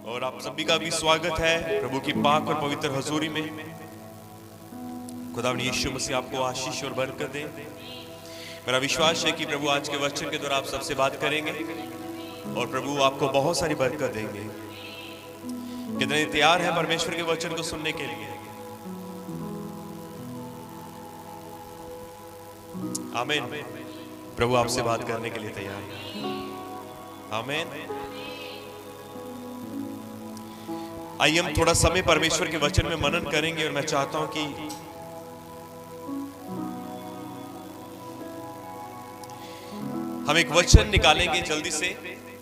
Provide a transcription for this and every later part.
और आप सभी का भी स्वागत है प्रभु की पाक और पवित्र हजूरी में। खुदावंद यीशु मसीह आपको आशीष और बरकत दे। मेरा विश्वास है कि प्रभु आज के वचन के द्वारा आप सबसे बात करेंगे और प्रभु आपको बहुत सारी बरकत देंगे। कितने तैयार हैं परमेश्वर के वचन को सुनने के लिए? आमीन। प्रभु आपसे बात करने के लिए तैयार है। आमीन। आइए हम थोड़ा समय परमेश्वर के वचन में मनन करेंगे और मैं चाहता हूं कि हम एक वचन निकालेंगे जल्दी से।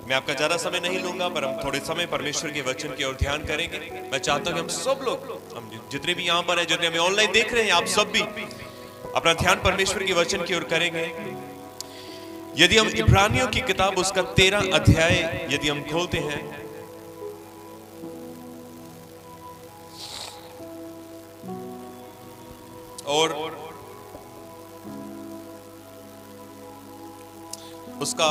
मैं आपका ज्यादा समय नहीं लूंगा, पर हम थोड़े समय परमेश्वर के वचन की ओर ध्यान करेंगे। मैं चाहता हूं कि हम सब लोग, हम जितने भी यहां पर हैं, जितने हमें ऑनलाइन देख रहे हैं, आप सब भी अपना ध्यान परमेश्वर के वचन की ओर करेंगे। यदि हम इब्रानियों की किताब उसका 13 अध्याय यदि हम खोलते हैं, और उसका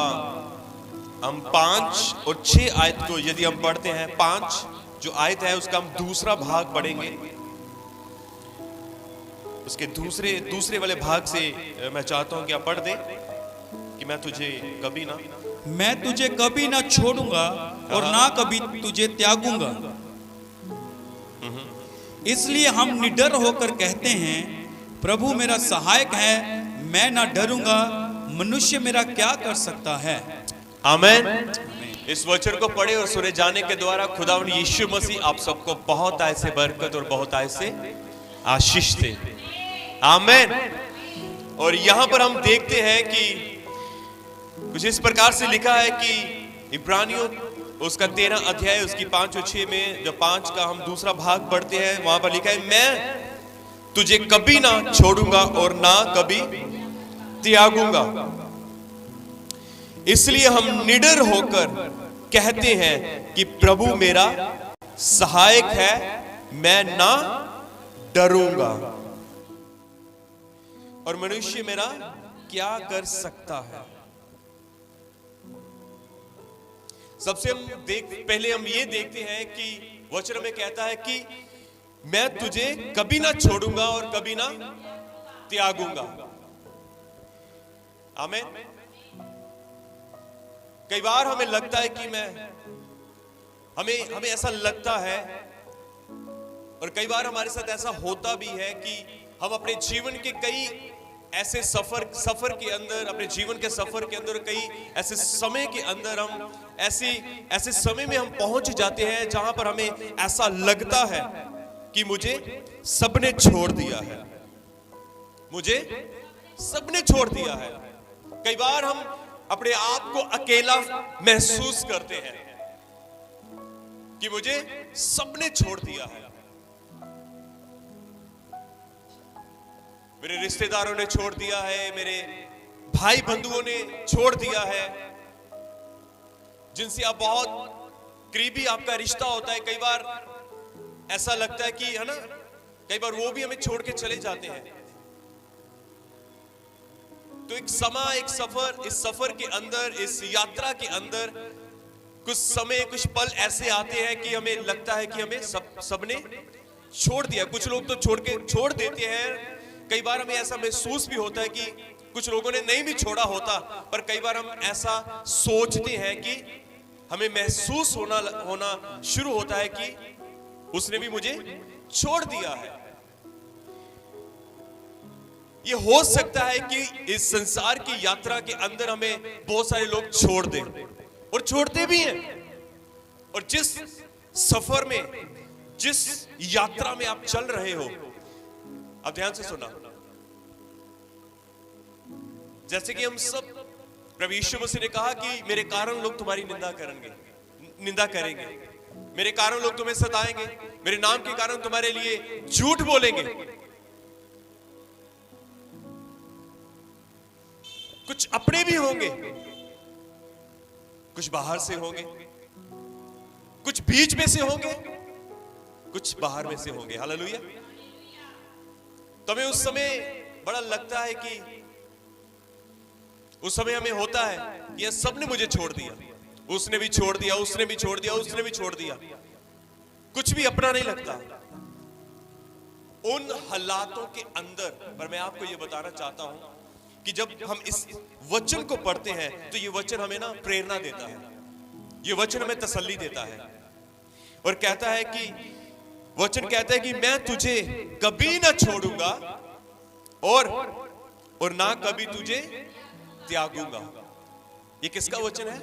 हम 5 और 6 आयत को यदि हम पढ़ते हैं, 5 जो आयत है उसका हम दूसरा भाग पढ़ेंगे। उसके दूसरे वाले भाग से मैं चाहता हूं कि आप पढ़ दें कि मैं तुझे कभी ना छोड़ूंगा और ना कभी तुझे त्यागूंगा। इसलिए हम निडर होकर कहते हैं, प्रभु मेरा सहायक है, मैं ना डरूंगा। मनुष्य मेरा क्या कर सकता है? आमीन। इस वचन को पढ़े और सुने जाने के द्वारा खुदावंद यीशु मसीह आप सबको बहुत ऐसे बरकत और बहुत ऐसे आशीष दे। आमीन। और यहां पर हम देखते हैं कि कुछ इस प्रकार से लिखा है कि इब्रानियों उसका 13 अध्याय उसकी 5 और 6 में जब 5 का हम दूसरा भाग पढ़ते हैं, वहां पर लिखा है, मैं तुझे कभी ना छोड़ूंगा और ना कभी त्यागूंगा। इसलिए हम निडर होकर कहते हैं कि प्रभु मेरा सहायक है, मैं ना डरूंगा। और मनुष्य मेरा क्या कर सकता है? सबसे पहले हम ये देखते हैं कि वचन में कहता है कि मैं तुझे कभी ना छोड़ूंगा और कभी ना त्यागूंगा। आमीन। कई बार हमें लगता है कि हमें ऐसा लगता है, और कई बार हमारे साथ ऐसा होता भी है कि हम अपने जीवन के कई ऐसे सफर के अंदर, अपने जीवन के सफर के अंदर, कई ऐसे समय के अंदर हम ऐसे समय में हम पहुंच जाते हैं जहां पर हमें ऐसा लगता है कि मुझे सबने छोड़ दिया है, मुझे सबने छोड़ दिया है। कई बार हम अपने आप को अकेला महसूस करते हैं कि मुझे सबने छोड़ दिया है। मेरे रिश्तेदारों ने छोड़ दिया है, मेरे भाई बंधुओं ने छोड़ दिया है, जिनसे आप बहुत करीबी आपका रिश्ता होता है। कई बार ऐसा लगता है कि, है ना, कई बार वो भी हमें छोड़ के चले जाते हैं। तो एक सफर, इस सफर के अंदर, इस यात्रा के अंदर कुछ समय, कुछ पल ऐसे आते हैं कि हमें लगता है कि हमें सबने छोड़ दिया। कुछ लोग तो छोड़ देते हैं। कई बार हमें ऐसा महसूस भी होता है कि कुछ लोगों ने नहीं भी छोड़ा होता, पर कई बार हम ऐसा सोचते हैं कि हमें महसूस होना शुरू होता है कि उसने भी मुझे छोड़ दिया है। ये हो सकता है कि इस संसार की यात्रा के अंदर हमें बहुत सारे लोग छोड़ दें, और छोड़ते भी हैं। और जिस सफर में, जिस यात्रा में आप चल रहे हो, आप ध्यान से सुना, जैसे कि हम सब, प्रभु यीशु मसीह ने कहा कि मेरे कारण लोग तुम्हारी निंदा करेंगे, मेरे कारण लोग तुम्हें सताएंगे, मेरे नाम के कारण तुम्हारे लिए झूठ बोलेंगे। कुछ अपने भी होंगे, कुछ बाहर से होंगे, कुछ बीच में से होंगे, कुछ बाहर में से होंगे। हालेलुया। तो हमें उस समय बड़ा लगता है कि उस समय हमें होता है कि ये सबने मुझे छोड़ दिया, उसने भी छोड़ दिया, उसने भी छोड़ दिया, उसने भी छोड़ दिया, कुछ भी अपना नहीं लगता उन हालातों के अंदर। पर मैं आपको यह बताना चाहता हूं कि जब हम इस वचन को पढ़ते हैं तो ये वचन हमें ना प्रेरणा देता है, ये वचन हमें तसल्ली देता है और कहता है कि वचन कहता है कि मैं तुझे कभी ना छोड़ूंगा और ना कभी तुझे त्यागूंगा। ये किसका वचन है?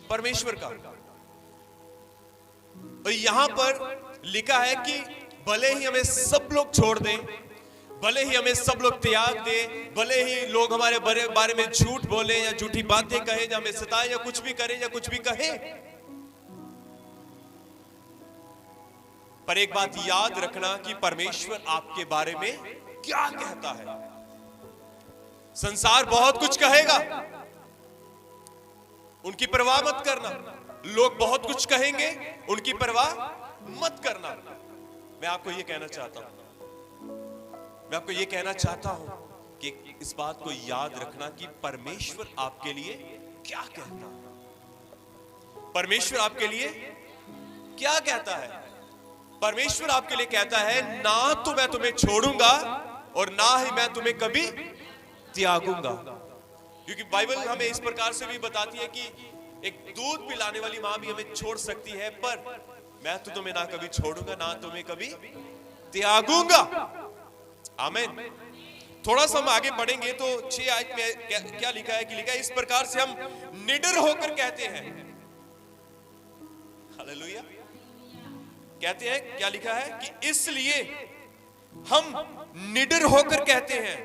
परमेश्वर का। और यहां पर लिखा है कि भले ही हमें सब लोग छोड़ दें, भले ही हमें सब लोग त्याग दें, भले ही लोग हमारे बारे में झूठ बोले या झूठी बातें कहे या हमें सताए या कुछ भी करें या कुछ भी कहे, पर एक बात याद रखना कि परमेश्वर आपके बारे में क्या कहता है। संसार बहुत कुछ कहेगा, उनकी परवाह मत करना। लोग बहुत कुछ कहेंगे, उनकी परवाह मत करना। मैं आपको यह कहना चाहता हूं, मैं आपको यह कहना चाहता हूं कि इस बात को याद रखना कि परमेश्वर आपके लिए क्या कहता है। परमेश्वर आपके लिए क्या कहता है? परमेश्वर आपके लिए कहता है ना तो मैं तुम्हें छोड़ूंगा और ना ही मैं तुम्हें कभी त्यागूंगा। क्योंकि बाइबल हमें इस प्रकार से भी बताती है कि एक दूध पिलाने वाली मां भी हमें छोड़ सकती है, पर मैं तो तुम्हें ना कभी छोड़ूंगा ना तुम्हें कभी त्यागूंगा। आमीन। थोड़ा सा हम आगे बढ़ेंगे तो 6 आयत में क्या लिखा है कि लिखा है इस प्रकार से हम निडर होकर कहते हैं। हालेलुया। कहते हैं, क्या लिखा है कि इसलिए हम निडर होकर कहते हैं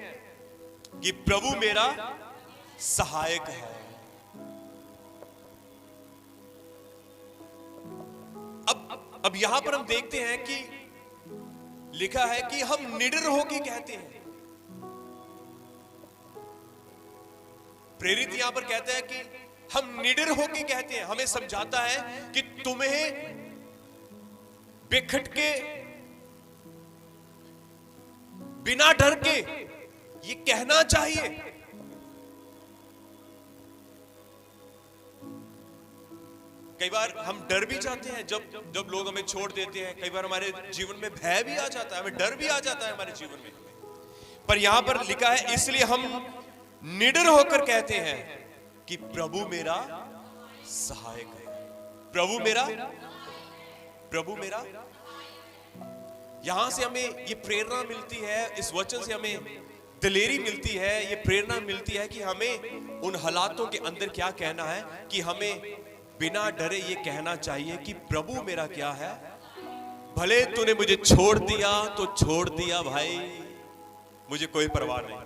कि प्रभु मेरा सहायक है। अब यहां पर हम देखते हैं कि लिखा है कि हम निडर होकर कहते हैं। प्रेरित यहां पर कहता है कि हम निडर होकर कहते हैं, हमें समझाता है कि तुम्हें बेखटके बिना डर के ये कहना चाहिए। कई बार हम डर भी जाते हैं जब लोग हमें छोड़ देते हैं। कई बार हमारे जीवन में भय भी आ जाता है, हमें डर भी आ जाता है हमारे जीवन में। पर यहां पर लिखा है इसलिए हम निडर होकर कहते हैं कि प्रभु मेरा सहायक है। प्रभु मेरा। यहां से हमें ये प्रेरणा मिलती है, इस वचन से हमें दिलेरी मिलती है, ये प्रेरणा मिलती है कि हमें उन हालातों के अंदर क्या कहना है, कि हमें बिना डरे ये कहना चाहिए कि प्रभु मेरा क्या है। भले तूने मुझे छोड़ दिया तो छोड़ दिया भाई, मुझे कोई परवाह नहीं।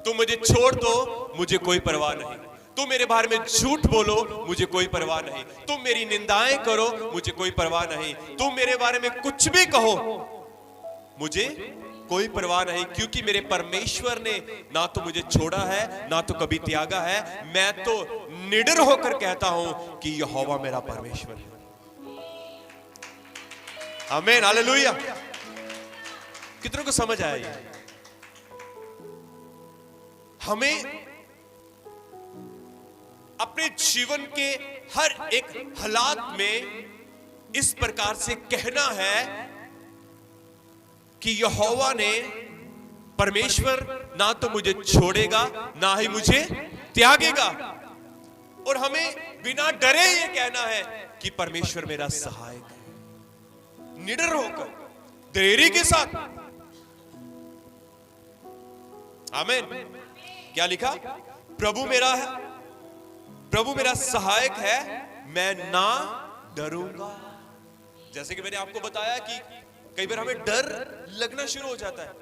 तुम मुझे छोड़ दो, मुझे कोई परवाह नहीं। तुम मेरे बारे में झूठ बोलो, मुझे कोई परवाह नहीं। तुम मेरी निंदाएं करो, मुझे कोई परवाह नहीं। तुम मेरे बारे में कुछ भी कहो, मुझे कोई परवाह नहीं, क्योंकि मेरे परमेश्वर ने ना तो मुझे छोड़ा है ना तो कभी त्यागा है। मैं तो निडर होकर कहता हूं कि यहोवा मेरा परमेश्वर है। आमीन, हालेलुया। कितनों को समझ आया ये? हमें अपने जीवन के हर एक हालात में इस प्रकार से कहना है कि यहोवा ने, परमेश्वर ना तो मुझे छोड़ेगा ना ही मुझे त्यागेगा। और हमें बिना डरे ये कहना है कि परमेश्वर मेरा सहायक है। निडर होकर, दिलेरी के साथ। आमीन। क्या लिखा? प्रभु मेरा सहायक है, मैं ना डरूंगा। जैसे कि मैंने आपको बताया कि कई बार हमें डर लगना शुरू हो जाता है।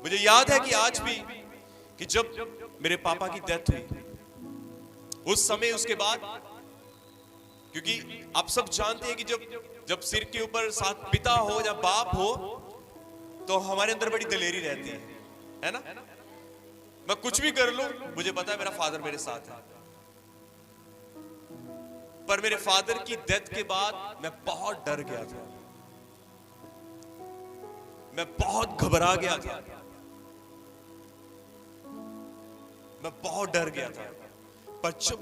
मुझे याद है कि आज भी कि जब मेरे पापा की डेथ हुई, उस समय, उसके बाद, क्योंकि आप सब जानते हैं कि जब सिर के ऊपर साथ पिता हो या बाप हो तो हमारे अंदर बड़ी दिलेरी रहती है ना। मैं कुछ भी कर लूं, मुझे पता है मेरा फादर मेरे साथ है। पर मेरे फादर की डेथ के बाद मैं बहुत डर गया था, मैं बहुत घबरा गया था। मैं बहुत डर गया था। पर जब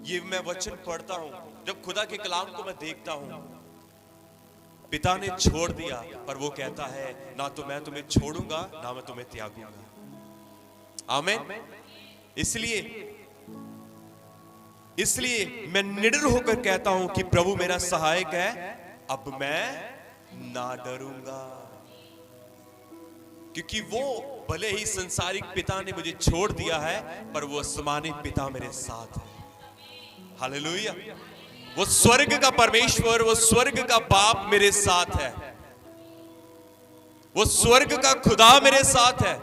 ये मैं वचन पढ़ता हूं, जब खुदा के कलाम को मैं देखता हूं, पिता ने छोड़ दिया पर वो कहता है ना तो मैं तुम्हें छोड़ूंगा ना मैं तुम्हें त्यागूंगा। आमीन। इसलिए मैं निडर होकर कहता हूं कि प्रभु मेरा सहायक है, अब मैं ना डरूंगा। क्योंकि वो भले ही संसारिक पिता ने मुझे छोड़ दिया है पर वो आसमानी पिता मेरे साथ है। हालेलुया। वो स्वर्ग का परमेश्वर, वो स्वर्ग का बाप मेरे साथ है, वो स्वर्ग का खुदा मेरे साथ है,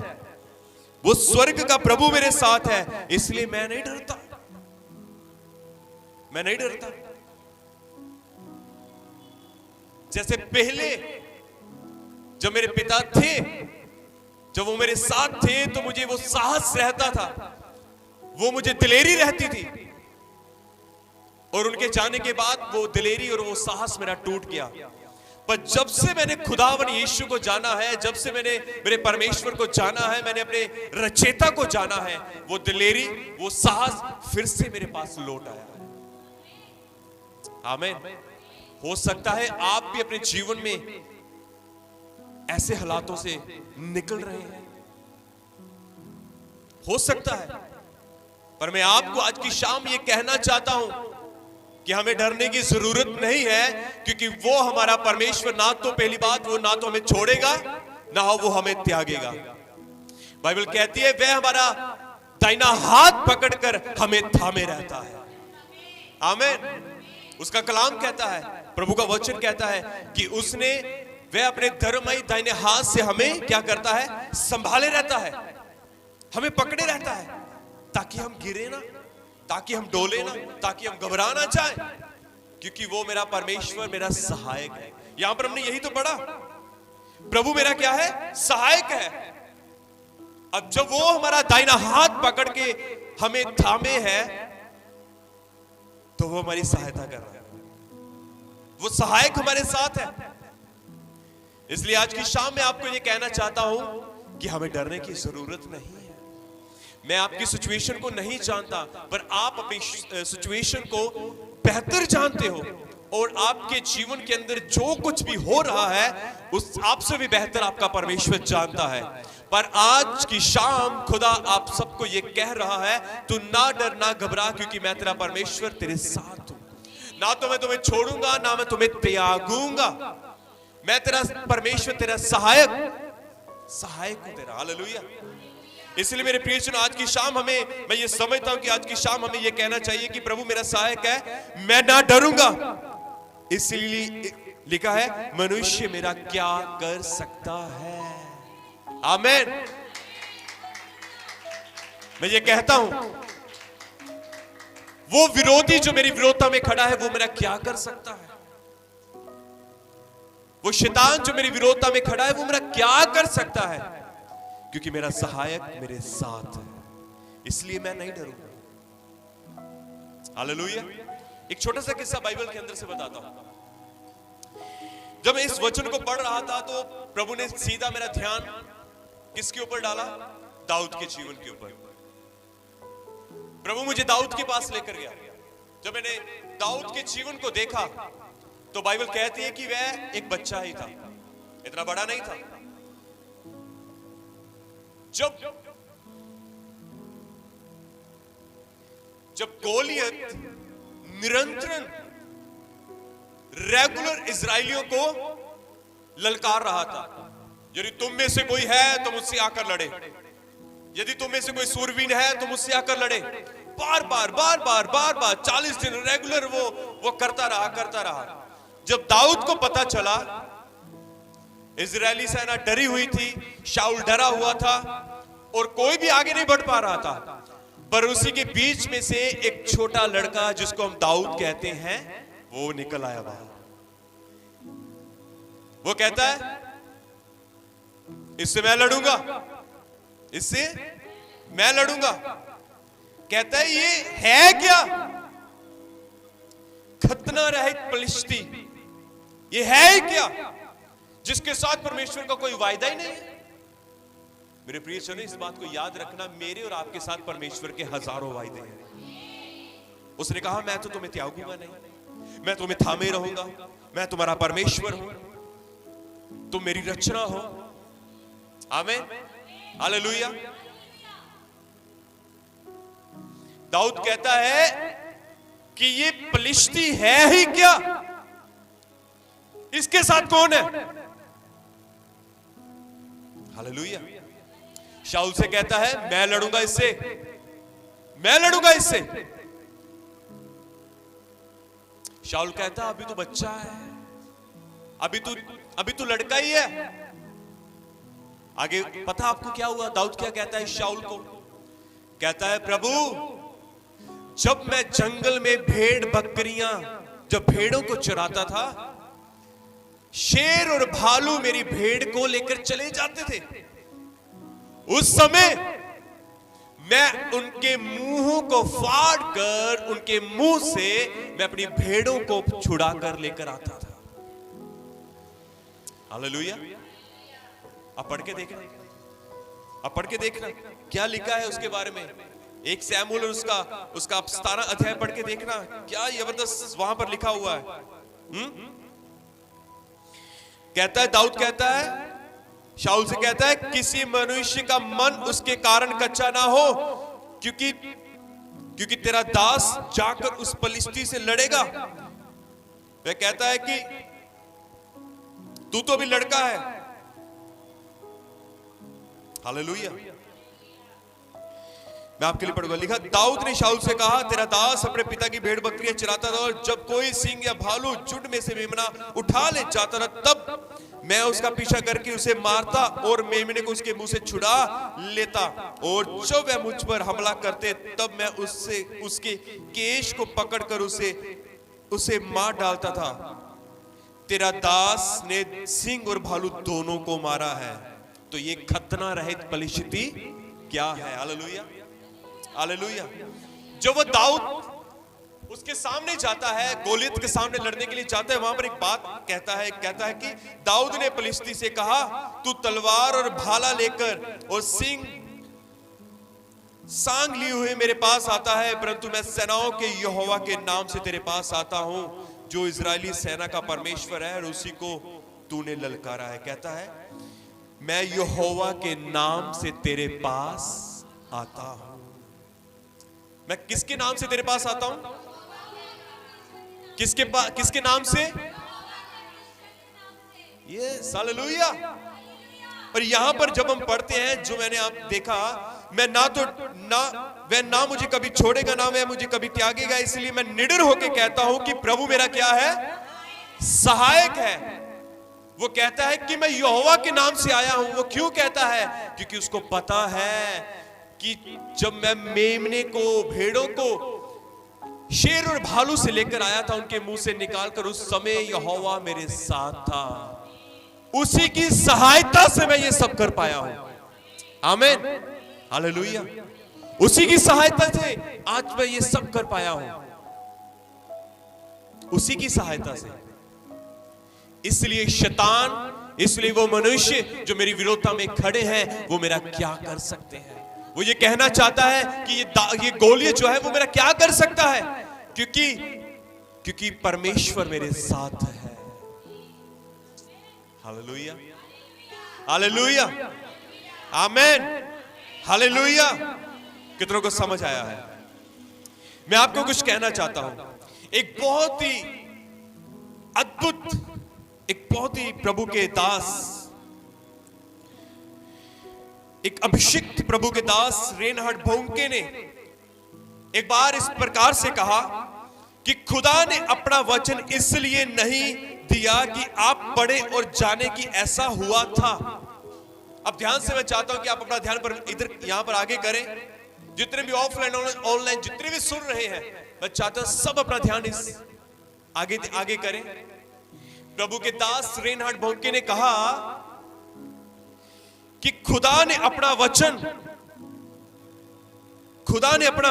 वो स्वर्ग का प्रभु मेरे साथ है। इसलिए मैं नहीं डरता, मैं नहीं डरता। जैसे पहले जब मेरे पिता थे, जब वो मेरे साथ थे तो मुझे वो साहस रहता था, वो मुझे दिलेरी रहती थी। और उनके जाने के बाद वो दिलेरी और वो साहस मेरा टूट गया। पर जब से मैंने खुदावन यीशु को जाना है, जब से मैंने मेरे परमेश्वर को जाना है, मैंने अपने रचेता को जाना है, वो दिलेरी, वो साहस फिर से मेरे पास लौट आया है। आमीन। हो सकता है आप भी अपने जीवन में ऐसे हालातों से निकल रहे हैं, हो सकता है। पर मैं आपको आज की शाम ये कहना चाहता हूं कि हमें डरने की जरूरत नहीं है, क्योंकि वो हमारा परमेश्वर ना तो पहली बात वो ना तो हमें छोड़ेगा ना वो हमें त्यागेगा। बाइबल कहती है वह हमारा दाहिना हाथ पकड़कर हमें थामे रहता है। आमीन। उसका कलाम कहता है, प्रभु का वचन कहता है कि उसने वह अपने धर्ममय दाहिने हाथ से हमें क्या करता है, संभाले रहता है, हमें पकड़े रहता है, ताकि हम गिरे ना, ताकि हम डोले ना, ताकि हम घबरा ना जाए, क्योंकि वो मेरा परमेश्वर मेरा सहायक है। यहां पर हमने यही तो पढ़ा, प्रभु मेरा क्या है, सहायक है। अब जब वो हमारा दाहिना हाथ पकड़ के हमें थामे है तो वो हमारी सहायता कर रहा है, वो सहायक हमारे साथ है। इसलिए आज की शाम में आपको ये कहना चाहता हूं कि हमें डरने की जरूरत नहीं है। मैं आपकी सिचुएशन को नहीं जानता, पर आप अपनी सिचुएशन को बेहतर जानते हो, और आपके जीवन के अंदर जो कुछ भी हो रहा है उस आपसे भी बेहतर आपका परमेश्वर जानता है। पर आज की शाम खुदा आप सबको ये कह रहा है, तू ना डर ना घबरा, क्योंकि मैं तेरा परमेश्वर तेरे साथ हूं। ना तो मैं तुम्हें छोड़ूंगा ना मैं तुम्हें त्यागूंगा। मैं तेरा परमेश्वर, तेरा सहायक हूं तेरा। हालेलुया। इसलिए मेरे प्रियजन आज की शाम मैं ये समझता हूं कि आज की शाम हमें ये कहना चाहिए कि प्रभु मेरा सहायक है, मैं ना डरूंगा। इसलिए लिखा है मनुष्य मेरा क्या कर सकता है। आमीन। मैं ये कहता हूं वो विरोधी जो मेरी विरोधता में खड़ा है वो मेरा क्या कर सकता है, वो शैतान जो मेरी विरोधता में खड़ा है वो मेरा क्या कर सकता है, क्योंकि मेरा सहायक मेरे साथ है। इसलिए मैं नहीं डरूंगा। हालेलुया। एक छोटा सा किस्सा बाइबल के अंदर से बताता हूं। जब मैं इस वचन को पढ़ रहा था तो प्रभु ने सीधा मेरा ध्यान किसके ऊपर डाला, दाऊद के जीवन के ऊपर। प्रभु मुझे दाऊद के पास लेकर गया। जब मैंने दाऊद के जीवन को देखा तो बाइबल कहती है कि वह एक बच्चा ही था, इतना बड़ा नहीं था। जब गोलियत निरंतर रेगुलर इजरायलियों को ललकार रहा था, यदि तुम में से कोई है तो मुझसे आकर लड़े, यदि तुम में से कोई सूरवीर है तो मुझसे आकर लड़े। बार बार 40 दिन रेगुलर वो करता रहा। जब दाऊद को पता चला, इजरायली सेना डरी हुई थी, शाऊल डरा हुआ था और कोई भी आगे नहीं बढ़ पा रहा था, पर उसी के बीच में से एक छोटा लड़का जिसको हम दाऊद कहते हैं वो निकल आया बाहर। वो कहता है इससे मैं लड़ूंगा, इससे मैं लड़ूंगा। कहता है ये है क्या, खतना रहित पलिश्ती, ये है क्या जिसके साथ परमेश्वर का कोई वायदा ही नहीं है। मेरे प्रिय जन, इस बात को याद रखना, मेरे और आपके साथ परमेश्वर के हजारों वायदे हैं। उसने कहा मैं तो तुम्हें त्यागूंगा नहीं, मैं तुम्हें थामे रहूंगा, मैं तुम्हारा परमेश्वर हूं, तुम मेरी रचना हो। आमीन, हालेलुया। दाऊद कहता है कि ये पलिश्ती है ही क्या, इसके साथ कौन है? हालेलुया। शाऊल से कहता है मैं लड़ूंगा इससे, मैं लड़ूंगा इससे। शाऊल कहता अभी तो बच्चा है, अभी तू लड़का ही है। आगे पता आपको क्या हुआ? दाऊद क्या कहता है शाऊल को? कहता है प्रभु, जब मैं जंगल में भेड़ बकरियां, जब भेड़ों को चराता था, शेर और भालू मेरी भेड़ को लेकर चले जाते थे, उस समय मैं उनके मुंहों को फाड़ कर उनके मुंह से मैं अपनी भेड़ों को छुड़ा कर लेकर आता था। हालेलुया। आप पढ़ के देखना, आप पढ़ के देखना क्या लिखा है उसके बारे में। एक सैमुएल और उसका 17 अध्याय पढ़ के देखना, क्या जबरदस्त वहां पर लिखा हुआ है। कहता है, दाऊद कहता है, शाऊल से कहता है, किसी मनुष्य का मन उसके कारण कच्चा ना हो, क्योंकि तेरा दास जाकर उस पलिश्ती से लड़ेगा। वह कहता है कि तू तो अभी लड़का है। हालेलुया। मैं आपके लिए पढ़ूंगा। लिखा, दाऊद ने शाऊल से कहा, तेरा दास अपने पिता की भेड़ बकरियां चराता था, और जब कोई सिंह या भालू झुंड में से मेमना उठा ले जाता था, तब मैं उसका पीछा करके उसे मारता और मेमने को उसके मुंह से छुड़ा लेता, और जब वह मुझ पर हमला करते तब मैं उसके केश को पकड़कर उसे मार डालता था। तेरा दास ने सिंह और भालू दोनों को मारा है, तो ये खतना रहित पलिश्ती क्या है? Hallelujah, hallelujah. जो वो दाऊद उसके सामने जाता है, गोलियत के सामने लड़ने के लिए जाता है, वहां पर एक बात कहता है कि दाऊद ने पलिश्ती से कहा, तू तलवार और भाला लेकर और सांग लिए हुए मेरे पास आता है, परंतु मैं सेनाओं के यहोवा के नाम से तेरे पास आता हूं, जो इजरायली सेना का परमेश्वर है, और उसी को तूने ललकारा है। कहता है मैं यहोवा के नाम से तेरे पास आता हूं। मैं किसके नाम से तेरे पास आता हूं? किसके नाम से? ये हालेलुया। और यहां पर जब हम पढ़ते हैं, जो मैंने आप देखा, मैं वह ना मुझे कभी छोड़ेगा, ना वह मुझे कभी त्यागेगा, इसलिए मैं निडर होकर कहता हूं कि प्रभु मेरा क्या है? सहायक है। वो कहता है कि मैं यहोवा के नाम से आया हूं। वो क्यों कहता है? क्योंकि उसको पता है कि जब मैं मेमने को, भेड़ों को शेर और भालू से लेकर आया था, उनके मुंह से निकालकर, उस समय यहोवा मेरे साथ था। उसी की सहायता से मैं ये सब कर पाया हूं। आमीन, हालेलुया। उसी की सहायता से आज मैं ये सब कर पाया हूं, उसी की सहायता से। इसलिए शैतान, इसलिए वो मनुष्य जो मेरी विरोधता में खड़े हैं, वो मेरा क्या कर सकते हैं? वो ये कहना चाहता है कि ये गोलियत जो है वो मेरा क्या कर सकता है? क्योंकि परमेश्वर मेरे साथ है। हालेलुया, हालेलुया, आमीन, हालेलुया। कितनों को समझ आया है? मैं आपको कुछ कहना चाहता हूं। एक बहुत ही अद्भुत, एक बहुत ही प्रभु के दास, एक अभिषिक्त प्रभु के दास रेनहार्ड बोंके ने एक बार इस प्रकार से कहा कि खुदा ने अपना वचन इसलिए नहीं दिया कि आप पढ़े और जाने कि ऐसा हुआ था। अब ध्यान से मैं चाहता हूं कि आप अपना ध्यान पर इधर यहां पर आगे करें। जितने भी ऑफलाइन ऑनलाइन जितने भी सुन रहे हैं, मैं चाहता हूं सब अपना ध्यान इस आगे करें। प्रभु के दास रेनहार्ड बोंके ने कहा कि खुदा ने अपना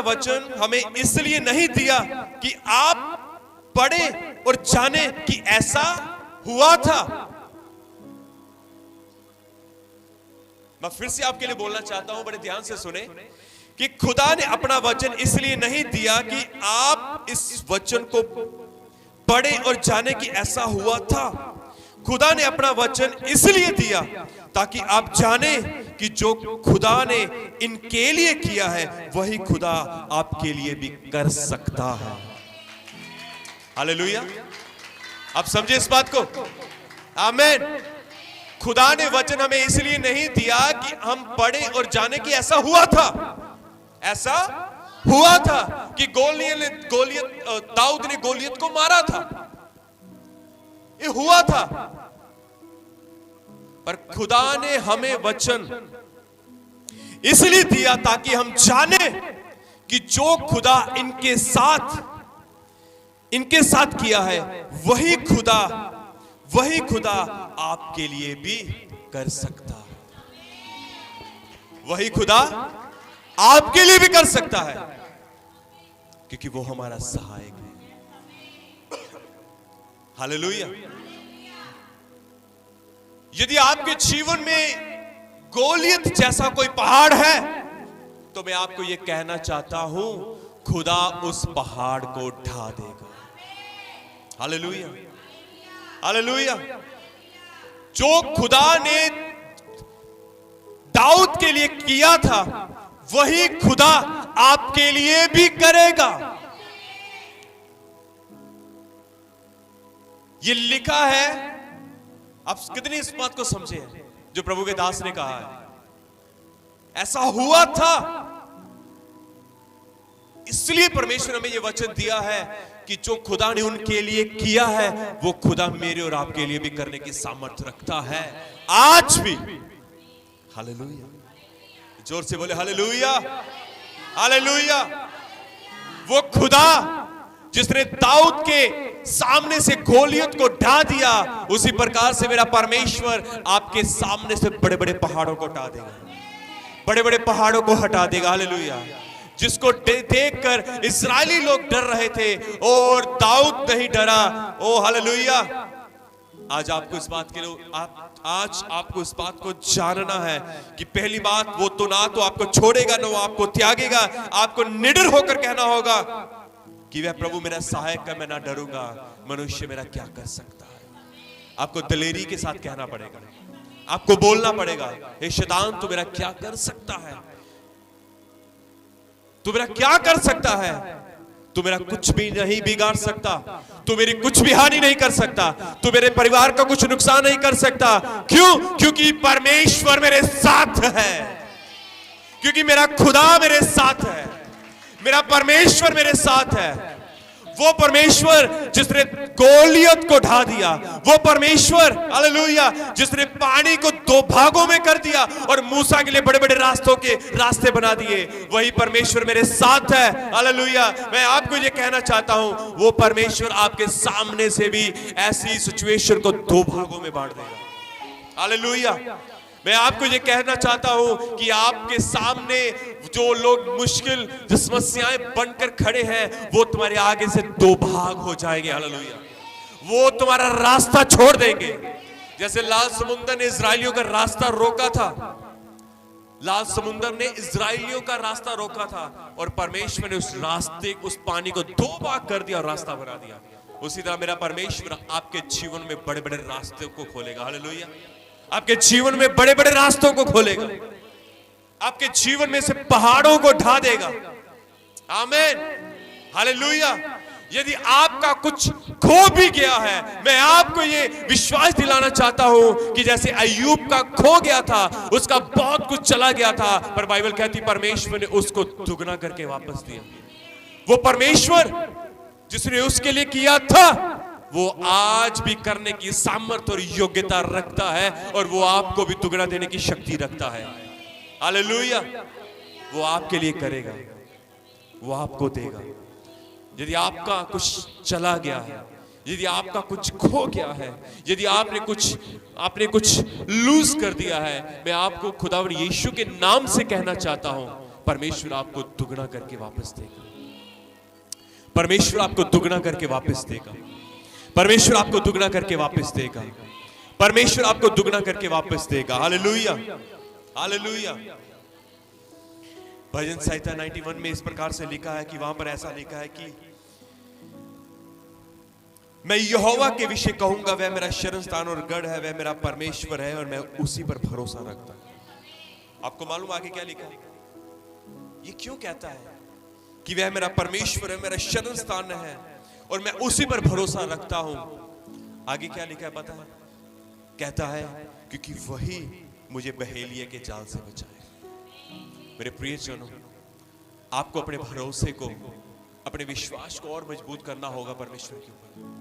वचन हमें इसलिए नहीं दिया कि आप पढ़े और जाने कि ऐसा हुआ था। मैं फिर से आपके लिए बोलना चाहता हूं, बड़े ध्यान से सुने कि खुदा ने अपना वचन इसलिए नहीं दिया कि आप इस वचन को पढ़े और जाने कि ऐसा हुआ था। खुदा ने अपना वचन इसलिए दिया ताकि आप जाने कि जो खुदा ने इनके लिए किया है वही खुदा आपके लिए भी कर सकता है। हालेलुया, आप समझे इस बात को? आमीन। खुदा ने वचन हमें इसलिए नहीं दिया कि हम पढ़े और जाने कि ऐसा हुआ था, ऐसा हुआ था कि दाऊद ने गोलियत को मारा था, ये हुआ था। पर खुदा ने हमें वचन इसलिए दिया ताकि हम जाने कि जो खुदा इनके साथ किया है वही खुदा आपके लिए भी कर सकता है। वही खुदा आपके लिए भी कर सकता है, क्योंकि वो हमारा सहायक है। हालेलुया। यदि आपके जीवन में गोलियत जैसा कोई पहाड़ है तो मैं आपको यह कहना चाहता हूं, खुदा उस पहाड़ को ढा देगा। Hallelujah, hallelujah. जो खुदा ने दाऊद के लिए किया था वही खुदा आपके लिए भी करेगा। ये लिखा है, आप कितनी इस बात को समझे हैं जो प्रभु के दास ने कहा है? ऐसा हुआ था, इसलिए परमेश्वर हमें यह वचन दिया है कि जो खुदा ने उनके लिए किया है वो खुदा मेरे और आपके लिए भी करने की सामर्थ्य रखता है आज भी। हालेलुया, जोर से बोले हालेलुया, हालेलुया। वो खुदा जिसने दाऊद के सामने से गोलियत को ढा दिया, उसी प्रकार से मेरा परमेश्वर आपके सामने से बड़े बड़े पहाड़ों को हटा देगा, बड़े बड़े पहाड़ों को हटा देगा। हालेलुया। जिसको देखकर इस्राएली लोग डर रहे थे और दाऊद नहीं डरा। ओ हालेलुया। आज आपको इस बात के लिए आज आपको इस बात को जानना है कि पहली बात, वो तो ना तो आपको छोड़ेगा ना वो आपको त्यागेगा। आपको निडर होकर कहना होगा कि वह प्रभु मेरा सहायक है, मैं ना डरूंगा, मनुष्य मेरा क्या कर सकता है। आपको दिलेरी के साथ कहना पड़ेगा, आपको बोलना पड़ेगा, हे शैतान तू मेरा क्या कर सकता है, तू मेरा क्या कर सकता है, तू मेरा कुछ भी नहीं बिगाड़ सकता, तू मेरी कुछ भी हानि नहीं कर सकता, तू मेरे परिवार का कुछ नुकसान नहीं कर सकता। क्यों? क्योंकि परमेश्वर मेरे साथ है, क्योंकि मेरा खुदा मेरे साथ है, मेरा परमेश्वर मेरे साथ है। वो परमेश्वर जिसने गोलियत को ढा दिया, वो परमेश्वर हालेलुया जिसने पानी को दो भागों में कर दिया और मूसा के लिए बड़े बड़े रास्ते बना दिए, वही परमेश्वर मेरे साथ है। हालेलुया। मैं आपको ये कहना चाहता हूं, वो परमेश्वर आपके सामने से भी ऐसी सिचुएशन को दो भागों में बांट देगा। हालेलुया। मैं आपको ये कहना चाहता हूं कि आपके सामने जो लोग मुश्किल जो समस्याएं बनकर खड़े हैं वो तुम्हारे आगे से दो भाग हो जाएंगे। हालेलुया। वो तुम्हारा रास्ता छोड़ देंगे। जैसे लाल समुद्र ने इजराइलियों का रास्ता रोका था, लाल समुद्र ने इजराइलियों का रास्ता रोका था और परमेश्वर ने उस पानी को दो भाग कर दिया और रास्ता बना दिया। उसी तरह मेरा परमेश्वर आपके जीवन में बड़े बड़े रास्तों को खोलेगा। हालेलुया। आपके जीवन में बड़े बड़े रास्तों को खोलेगा, आपके जीवन में से पहाड़ों को ढा देगा। आमीन। हालेलुया। यदि आपका कुछ खो भी गया है, मैं आपको ये विश्वास दिलाना चाहता हूं कि जैसे अय्यूब का खो गया था, उसका बहुत कुछ चला गया था, पर बाइबल कहती परमेश्वर ने उसको दुगना करके वापस दिया। वो परमेश्वर जिसने उसके लिए किया था वो आज भी करने की सामर्थ्य और योग्यता रखता है और वो आपको भी दुगना देने की शक्ति रखता है। हालेलुया। वो आपके लिए करेगा, वो आपको देगा। यदि आपका कुछ चला गया है, यदि आपका कुछ खो गया है, यदि आपने कुछ लूज कर दिया है, मैं आपको खुदावन यीशु के नाम से कहना चाहता हूं, परमेश्वर आपको दुगना करके वापस देगा। परमेश्वर आपको दुगना करके वापस देगा। परमेश्वर आपको दुगना करके वापस देगा। परमेश्वर आपको दुगना करके वापस देगा। हालेलुया। हालेलुया। भजन संहिता 91 में इस प्रकार से लिखा है कि वहां पर ऐसा लिखा है कि मैं यहोवा के विषय कहूंगा, वह मेरा शरण स्थान और गढ़ है, वह मेरा परमेश्वर है और मैं उसी पर भरोसा रखता हूं। आपको मालूम आगे क्या लिखा है? ये क्यों कहता है कि वह मेरा परमेश्वर है, मेरा शरण स्थान है और मैं उसी पर भरोसा रखता हूं? आगे क्या लिखा है पता है? कहता है क्योंकि वही मुझे बहेलिये के जाल से बचाए। मेरे प्रियजनों, आपको अपने भरोसे को, अपने विश्वास को और मजबूत करना होगा परमेश्वर के ऊपर।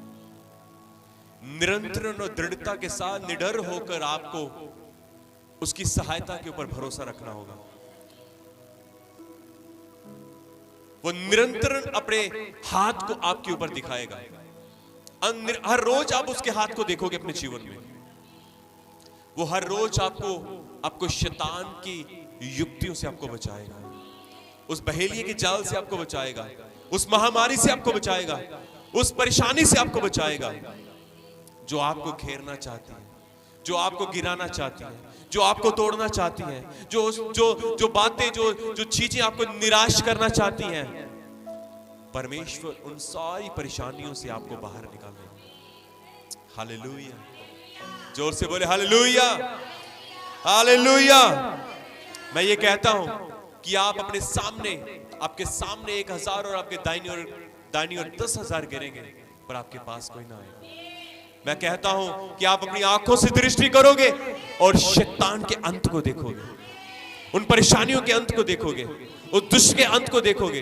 निरंतर और दृढ़ता के साथ निडर होकर आपको उसकी सहायता के ऊपर भरोसा रखना होगा। वो निरंतर अपने हाथ को आपके ऊपर दिखाएगा। हर रोज आप उसके हाथ को देखोगे अपने जीवन में। वो हर रोज आपको शैतान की युक्तियों से आपको बचाएगा, उस बहेलिये के जाल से आपको बचाएगा, उस महामारी से आपको बचाएगा, उस परेशानी से आपको बचाएगा जो आपको घेरना चाहती है, जो आपको गिराना चाहती है, जो आपको तोड़ना चाहती है, जो बातें, जो चीजें आपको निराश करना चाहती हैं। परमेश्वर उन सारी परेशानियों से आपको बाहर निकालेगा। हालेलुया। जोर से बोले हालेलुया, हालेलुया। मैं ये कहता हूं कि आप अपने सामने, आपके सामने 1000 और आपके दाहिनी और 10,000 गिरेंगे पर आपके पास कोई ना आएगा। मैं कहता हूं कि आप अपनी आंखों से दृष्टि करोगे और शैतान के अंत को देखोगे, उन परेशानियों के अंत को देखोगे, उस दुष्ट के अंत को देखोगे,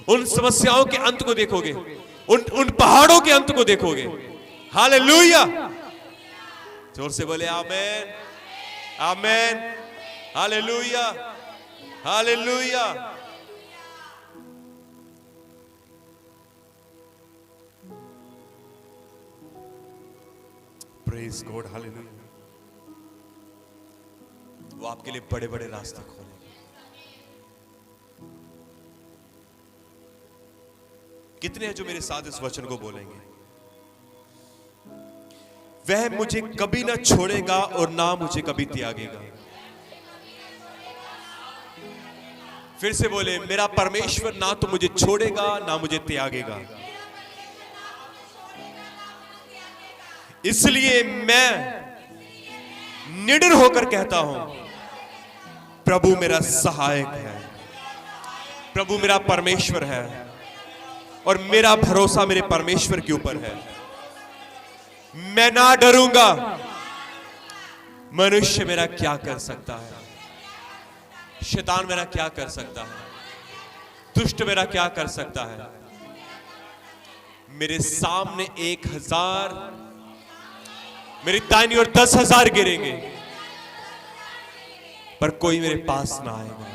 उन समस्याओं के अंत को देखोगे, उन पहाड़ों के अंत को देखोगे। हालेलुया। जोर से बोले amen, amen, hallelujah, hallelujah. Praise God, hallelujah. वो आपके लिए बड़े बड़े रास्ते खोलेंगे। कितने हैं जो मेरे साथ इस वचन को बोलेंगे? वह मुझे कभी ना छोड़ेगा और ना मुझे कभी त्यागेगा। फिर से बोले, मेरा परमेश्वर ना तो मुझे छोड़ेगा ना मुझे त्यागेगा। इसलिए मैं निडर होकर कहता हूं, प्रभु मेरा सहायक है, प्रभु मेरा परमेश्वर है और मेरा भरोसा मेरे परमेश्वर के ऊपर है। मैं ना डरूंगा। मनुष्य मेरा क्या कर सकता है, शैतान मेरा क्या कर सकता है, दुष्ट मेरा क्या कर सकता है। मेरे सामने 1000, मेरी दाहिनी और 10,000 गिरेंगे पर कोई मेरे पास ना आएगा।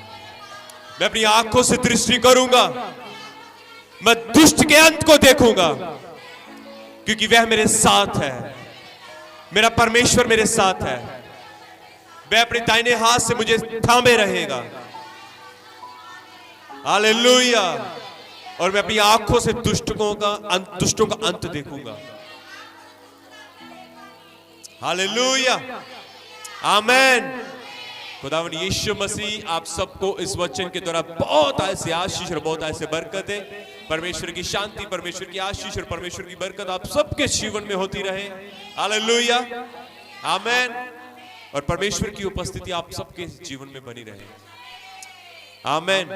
मैं अपनी आंखों से दृष्टि करूंगा, मैं दुष्ट के अंत को देखूंगा क्योंकि वह मेरे साथ है, मेरा परमेश्वर मेरे साथ है। वह अपने दाहिने हाथ से मुझे थामे रहेगा। हालेलुया। और मैं अपनी आंखों से दुष्टों का अंत देखूंगा। हालेलुया, आमेन। खुदावंद यीशु मसीह आप सबको इस वचन के द्वारा बहुत ऐसे आशीष और बहुत ऐसे बरकतें, परमेश्वर की शांति, परमेश्वर की आशीष और परमेश्वर की बरकत आप सबके जीवन में होती रहे। हालेलुया, आमेन। और परमेश्वर की उपस्थिति आप सबके जीवन में बनी रहे। आमेन।